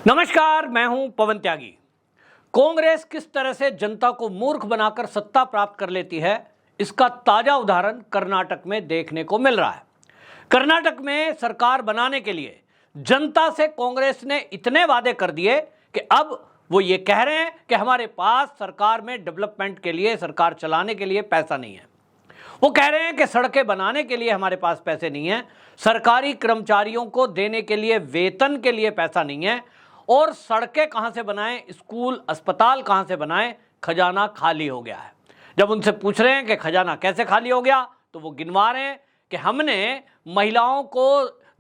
नमस्कार, मैं हूं पवन त्यागी। कांग्रेस किस तरह से जनता को मूर्ख बनाकर सत्ता प्राप्त कर लेती है, इसका ताजा उदाहरण कर्नाटक में देखने को मिल रहा है। कर्नाटक में सरकार बनाने के लिए जनता से कांग्रेस ने इतने वादे कर दिए कि अब वो ये कह रहे हैं कि हमारे पास सरकार में डेवलपमेंट के लिए, सरकार चलाने के लिए पैसा नहीं है। वो कह रहे हैं कि सड़कें बनाने के लिए हमारे पास पैसे नहीं है, सरकारी कर्मचारियों को देने के लिए, वेतन के लिए पैसा नहीं है, और सड़कें कहां से बनाएं, स्कूल अस्पताल कहां से बनाएं, खजाना खाली हो गया है। जब उनसे पूछ रहे हैं कि खजाना कैसे खाली हो गया, तो वो गिनवा रहे हैं कि हमने महिलाओं को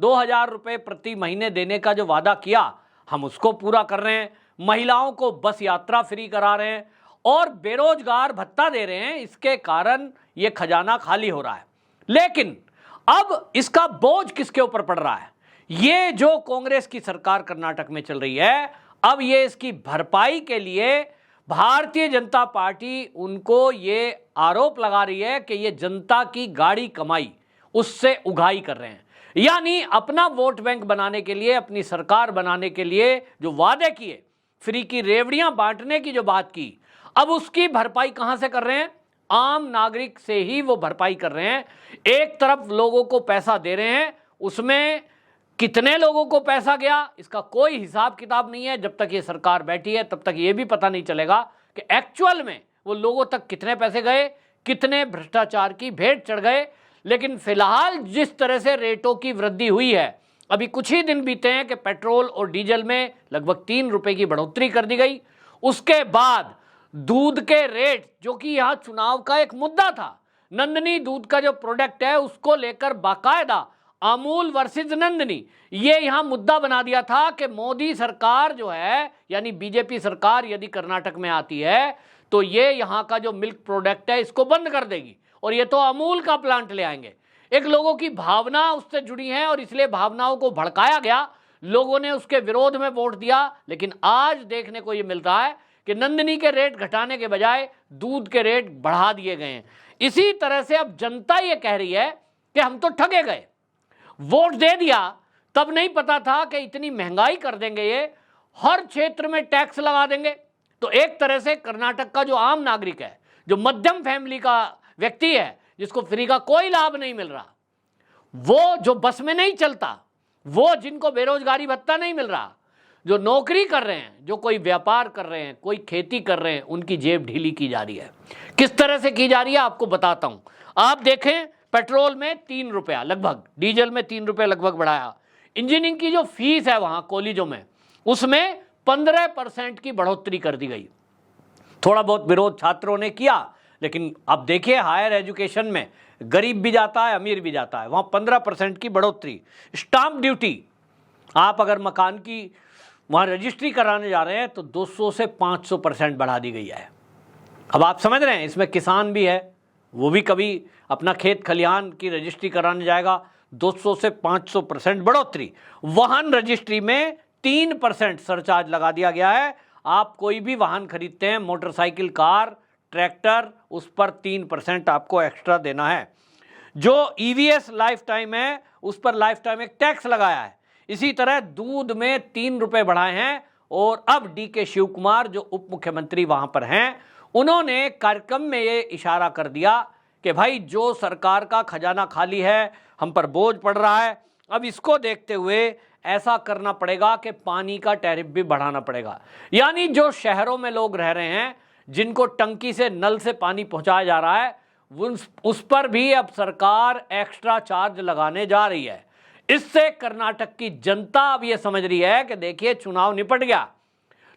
2,000 रुपये प्रति महीने देने का जो वादा किया, हम उसको पूरा कर रहे हैं, महिलाओं को बस यात्रा फ्री करा रहे हैं और बेरोजगार भत्ता दे रहे हैं। इसके कारण ये खजाना खाली हो रहा है। लेकिन अब इसका बोझ किसके ऊपर पड़ रहा है? ये जो कांग्रेस की सरकार कर्नाटक में चल रही है, अब ये इसकी भरपाई के लिए भारतीय जनता पार्टी उनको ये आरोप लगा रही है कि ये जनता की गाड़ी कमाई उससे उगाही कर रहे हैं। यानी अपना वोट बैंक बनाने के लिए, अपनी सरकार बनाने के लिए जो वादे किए, फ्री की रेवड़ियां बांटने की जो बात की, अब उसकी भरपाई कहां से कर रहे हैं? आम नागरिक से ही वो भरपाई कर रहे हैं। एक तरफ लोगों को पैसा दे रहे हैं, उसमें कितने लोगों को पैसा गया इसका कोई हिसाब किताब नहीं है। जब तक ये सरकार बैठी है तब तक ये भी पता नहीं चलेगा कि एक्चुअल में वो लोगों तक कितने पैसे गए, कितने भ्रष्टाचार की भेंट चढ़ गए। लेकिन फिलहाल जिस तरह से रेटों की वृद्धि हुई है, अभी कुछ ही दिन बीते हैं कि पेट्रोल और डीजल में लगभग 3 रुपए की बढ़ोतरी कर दी गई। उसके बाद दूध के रेट, जो कि यहाँ चुनाव का एक मुद्दा था, नंदनी दूध का जो प्रोडक्ट है उसको लेकर बाकायदा अमूल वर्सेस नंदनी, ये यहां मुद्दा बना दिया था कि मोदी सरकार जो है, यानी बीजेपी सरकार यदि कर्नाटक में आती है तो ये यहां का जो मिल्क प्रोडक्ट है इसको बंद कर देगी और ये तो अमूल का प्लांट ले आएंगे। एक लोगों की भावना उससे जुड़ी है और इसलिए भावनाओं को भड़काया गया, लोगों ने उसके विरोध में वोट दिया। लेकिन आज देखने को ये मिल रहा है कि नंदनी के रेट घटाने के बजाय दूध के रेट बढ़ा दिए गए हैं। इसी तरह से अब जनता ये कह रही है कि हम तो ठगे गए, वोट दे दिया तब नहीं पता था कि इतनी महंगाई कर देंगे, ये हर क्षेत्र में टैक्स लगा देंगे। तो एक तरह से कर्नाटक का जो आम नागरिक है, जो मध्यम फैमिली का व्यक्ति है, जिसको फ्री का कोई लाभ नहीं मिल रहा, वो जो बस में नहीं चलता, वो जिनको बेरोजगारी भत्ता नहीं मिल रहा, जो नौकरी कर रहे हैं, जो कोई व्यापार कर रहे हैं, कोई खेती कर रहे हैं, उनकी जेब ढीली की जा रही है। किस तरह से की जा रही है आपको बताता हूं। आप देखें, पेट्रोल में 3 रुपया लगभग, डीजल में 3 रुपये लगभग बढ़ाया। इंजीनियरिंग की जो फीस है वहां कॉलेजों में, उसमें 15% की बढ़ोतरी कर दी गई। थोड़ा बहुत विरोध छात्रों ने किया, लेकिन अब देखिए हायर एजुकेशन में गरीब भी जाता है, अमीर भी जाता है, वहां 15% की बढ़ोतरी। स्टाम्प ड्यूटी, आप अगर मकान की वहां रजिस्ट्री कराने जा रहे हैं तो 200 से 500% बढ़ा दी गई है। अब आप समझ रहे हैं, इसमें किसान भी है, वो भी कभी अपना खेत खलिहान की रजिस्ट्री कराने जाएगा, 200 से 500% बढ़ोतरी। वाहन रजिस्ट्री में 3% सरचार्ज लगा दिया गया है। आप कोई भी वाहन खरीदते हैं, मोटरसाइकिल, कार, ट्रैक्टर, उस पर 3% आपको एक्स्ट्रा देना है। जो ईवीएस लाइफ टाइम है, उस पर लाइफ टाइम एक टैक्स लगाया है। इसी तरह दूध में 3 रुपए बढ़ाए हैं। और अब डीके शिव कुमार जो उप मुख्यमंत्री वहां पर हैं, उन्होंने कार्यक्रम में ये इशारा कर दिया कि भाई जो सरकार का खजाना खाली है, हम पर बोझ पड़ रहा है, अब इसको देखते हुए ऐसा करना पड़ेगा कि पानी का टैरिफ भी बढ़ाना पड़ेगा। यानी जो शहरों में लोग रह रहे हैं, जिनको टंकी से, नल से पानी पहुंचाया जा रहा है, उस पर भी अब सरकार एक्स्ट्रा चार्ज लगाने जा रही है। इससे कर्नाटक की जनता अब ये समझ रही है कि देखिए चुनाव निपट गया,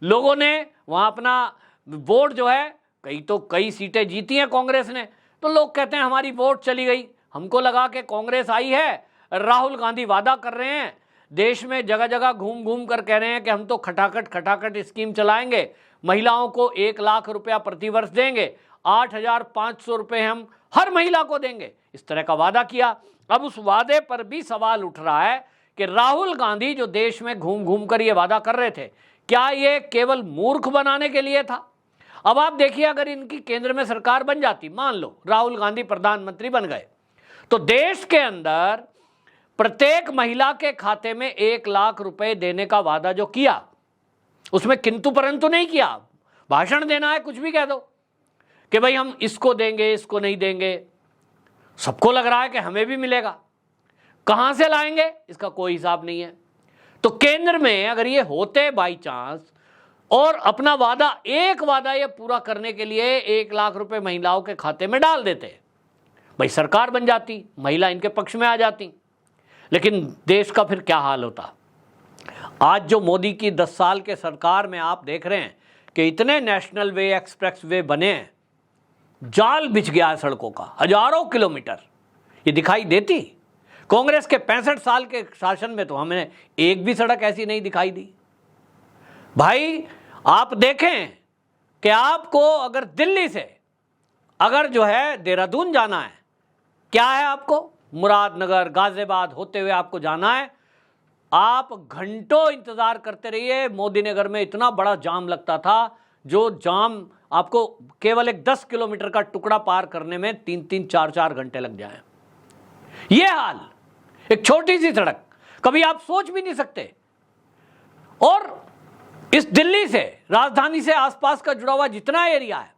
लोगों ने वहां अपना वोट जो है, कई सीटें जीती हैं कांग्रेस ने, तो लोग कहते हैं हमारी वोट चली गई। हमको लगा कि कांग्रेस आई है, राहुल गांधी वादा कर रहे हैं, देश में जगह जगह घूम घूम कर कह रहे हैं कि हम तो खटाखट स्कीम चलाएंगे, महिलाओं को 1 लाख रुपया प्रतिवर्ष देंगे, 8,500 रुपये हम हर महिला को देंगे, इस तरह का वादा किया। अब उस वादे पर भी सवाल उठ रहा है कि राहुल गांधी जो देश में घूम घूम कर ये वादा कर रहे थे, क्या ये केवल मूर्ख बनाने के लिए था? अब आप देखिए, अगर इनकी केंद्र में सरकार बन जाती, मान लो राहुल गांधी प्रधानमंत्री बन गए, तो देश के अंदर प्रत्येक महिला के खाते में 1 लाख रुपए देने का वादा जो किया, उसमें किंतु परंतु नहीं किया। भाषण देना है, कुछ भी कह दो कि भाई हम इसको देंगे, इसको नहीं देंगे। सबको लग रहा है कि हमें भी मिलेगा, कहां से लाएंगे इसका कोई हिसाब नहीं है। तो केंद्र में अगर ये होते बाई चांस और अपना वादा, एक वादा ये पूरा करने के लिए 1 लाख रुपए महिलाओं के खाते में डाल देते, भाई सरकार बन जाती, महिला इनके पक्ष में आ जाती। लेकिन देश का फिर क्या हाल होता। आज जो मोदी की 10 साल के सरकार में आप देख रहे हैं कि इतने नेशनल वे, एक्सप्रेस वे बने हैं, जाल बिछ गया है सड़कों का, हजारों किलोमीटर। ये दिखाई देती कांग्रेस के 65 साल के शासन में तो हमें एक भी सड़क ऐसी नहीं दिखाई दी। भाई आप देखें कि आपको अगर दिल्ली से अगर जो है देहरादून जाना है, क्या है आपको मुरादनगर, गाजियाबाद होते हुए आपको जाना है, आप घंटों इंतजार करते रहिए। मोदी नगर में इतना बड़ा जाम लगता था, जो जाम आपको केवल एक 10 किलोमीटर का टुकड़ा पार करने में 3-3, 4-4 घंटे लग जाए। ये हाल एक छोटी सी सड़क, कभी आप सोच भी नहीं सकते। और इस दिल्ली से, राजधानी से आसपास का जुड़ा हुआ जितना एरिया है,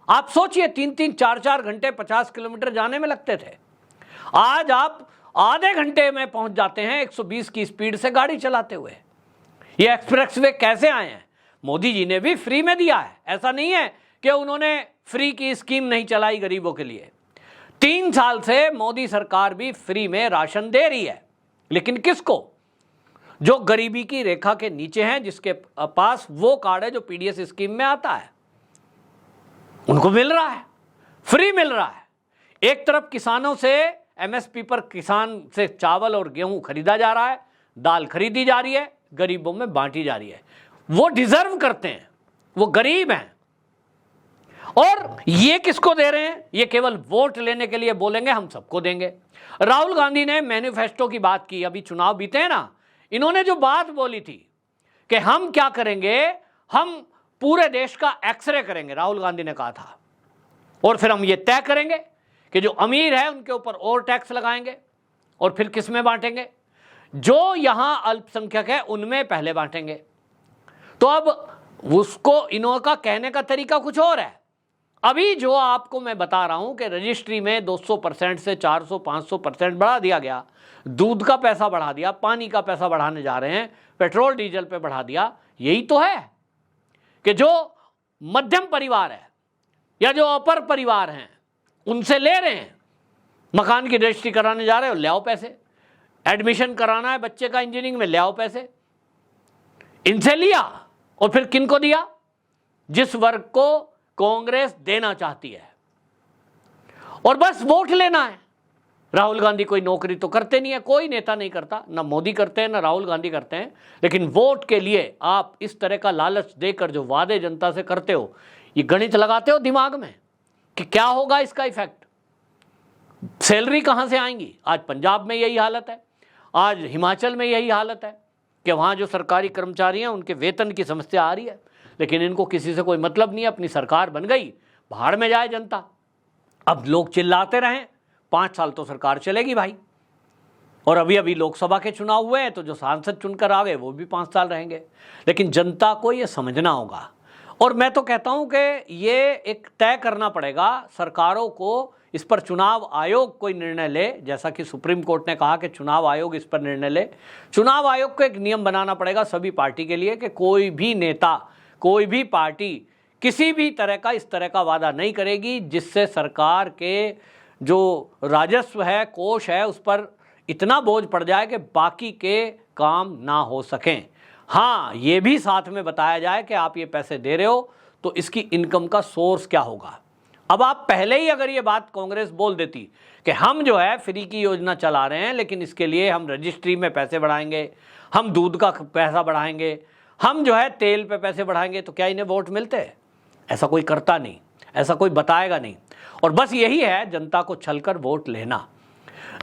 आप सोचिए 3-3, 4-4 घंटे 50 किलोमीटर जाने में लगते थे। आज आप आधे घंटे में पहुंच जाते हैं 120 की स्पीड से गाड़ी चलाते हुए। ये एक्सप्रेसवे कैसे आए हैं? मोदी जी ने भी फ्री में दिया है, ऐसा नहीं है कि उन्होंने फ्री की स्कीम नहीं चलाई गरीबों के लिए। 3 साल से मोदी सरकार भी फ्री में राशन दे रही है, लेकिन किसको? जो गरीबी की रेखा के नीचे हैं, जिसके पास वो कार्ड है जो पीडीएस स्कीम में आता है, उनको मिल रहा है, फ्री मिल रहा है। एक तरफ किसानों से एमएसपी पर किसान से चावल और गेहूं खरीदा जा रहा है, दाल खरीदी जा रही है, गरीबों में बांटी जा रही है। वो डिजर्व करते हैं, वो गरीब हैं। और ये किसको दे रहे हैं? ये केवल वोट लेने के लिए बोलेंगे हम सबको देंगे। राहुल गांधी ने मैनिफेस्टो की बात की, अभी चुनाव बीते हैं ना, इन्होंने जो बात बोली थी कि हम क्या करेंगे, हम पूरे देश का एक्सरे करेंगे, राहुल गांधी ने कहा था, और फिर हम ये तय करेंगे कि जो अमीर है उनके ऊपर और टैक्स लगाएंगे, और फिर किस में बांटेंगे? जो यहां अल्पसंख्यक है उनमें पहले बांटेंगे। तो अब उसको इनका कहने का तरीका कुछ और है। अभी जो आपको मैं बता रहा हूं कि रजिस्ट्री में 200% से 400-500% बढ़ा दिया गया, दूध का पैसा बढ़ा दिया, पानी का पैसा बढ़ाने जा रहे हैं, पेट्रोल डीजल पे बढ़ा दिया। यही तो है कि जो मध्यम परिवार है या जो अपर परिवार हैं उनसे ले रहे हैं। मकान की रजिस्ट्री कराने जा रहे हो, ले आओ पैसे। एडमिशन कराना है बच्चे का इंजीनियरिंग में, ले आओ पैसे। इनसे लिया और फिर किनको दिया? जिस वर्ग को कांग्रेस देना चाहती है, और बस वोट लेना है। राहुल गांधी कोई नौकरी तो करते नहीं है, कोई नेता नहीं करता, ना मोदी करते हैं ना राहुल गांधी करते हैं, लेकिन वोट के लिए आप इस तरह का लालच देकर जो वादे जनता से करते हो, ये गणित लगाते हो दिमाग में कि क्या होगा इसका इफेक्ट, सैलरी कहां से आएंगी। आज पंजाब में यही हालत है, आज हिमाचल में यही हालत है कि वहां जो सरकारी कर्मचारी हैं उनके वेतन की समस्या आ रही है, लेकिन इनको किसी से कोई मतलब नहीं है। अपनी सरकार बन गई, भाड़ में जाए जनता। अब लोग चिल्लाते रहें, 5 साल तो सरकार चलेगी भाई, और अभी अभी लोकसभा के चुनाव हुए हैं तो जो सांसद चुनकर आ गए वो भी 5 साल रहेंगे। लेकिन जनता को ये समझना होगा, और मैं तो कहता हूं कि ये एक तय करना पड़ेगा सरकारों को, इस पर चुनाव आयोग कोई निर्णय ले, जैसा कि सुप्रीम कोर्ट ने कहा कि चुनाव आयोग इस पर निर्णय ले। चुनाव आयोग को एक नियम बनाना पड़ेगा सभी पार्टी के लिए कि कोई भी नेता, कोई भी पार्टी किसी भी तरह का इस तरह का वादा नहीं करेगी जिससे सरकार के जो राजस्व है, कोष है, उस पर इतना बोझ पड़ जाए कि बाकी के काम ना हो सकें। हाँ, ये भी साथ में बताया जाए कि आप ये पैसे दे रहे हो तो इसकी इनकम का सोर्स क्या होगा। अब आप पहले ही अगर ये बात कांग्रेस बोल देती कि हम जो है फ्री की योजना चला रहे हैं, लेकिन इसके लिए हम रजिस्ट्री में पैसे बढ़ाएंगे, हम दूध का पैसा बढ़ाएंगे, हम जो है तेल पे पैसे बढ़ाएंगे, तो क्या इन्हें वोट मिलते? ऐसा कोई करता नहीं, ऐसा कोई बताएगा नहीं। और बस यही है जनता को छलकर वोट लेना।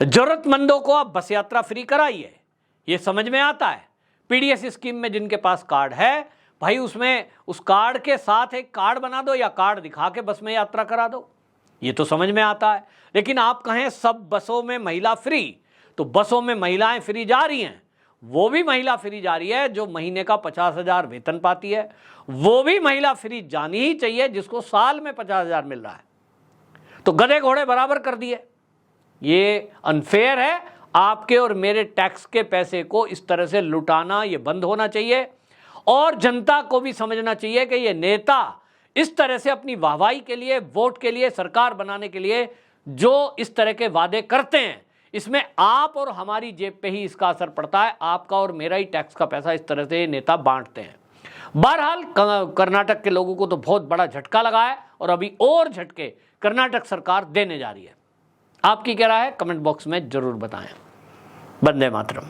जरूरतमंदों को आप बस यात्रा फ्री कराइए, ये समझ में आता है। पीडीएस स्कीम में जिनके पास कार्ड है भाई, उसमें उस कार्ड के साथ एक कार्ड बना दो या कार्ड दिखा के बस में यात्रा करा दो, ये तो समझ में आता है। लेकिन आप कहें सब बसों में महिला फ्री, तो बसों में महिलाएं फ्री जा रही हैं, वो भी महिला फ्री जा रही है जो महीने का 50,000 वेतन पाती है, वो भी महिला फ्री जानी ही चाहिए जिसको साल में 50,000 मिल रहा है। तो गधे घोड़े बराबर कर दिए। ये अनफेयर है। आपके और मेरे टैक्स के पैसे को इस तरह से लुटाना ये बंद होना चाहिए और जनता को भी समझना चाहिए कि ये नेता इस तरह से अपनी वाहवाही के लिए, वोट के लिए, सरकार बनाने के लिए जो इस तरह के वादे करते हैं, इसमें आप और हमारी जेब पे ही इसका असर पड़ता है। आपका और मेरा ही टैक्स का पैसा इस तरह से नेता बांटते हैं। बहरहाल कर्नाटक के लोगों को तो बहुत बड़ा झटका लगा है और अभी और झटके कर्नाटक सरकार देने जा रही है। आपकी क्या राय है? कमेंट बॉक्स में जरूर बताएं। वंदे मातरम।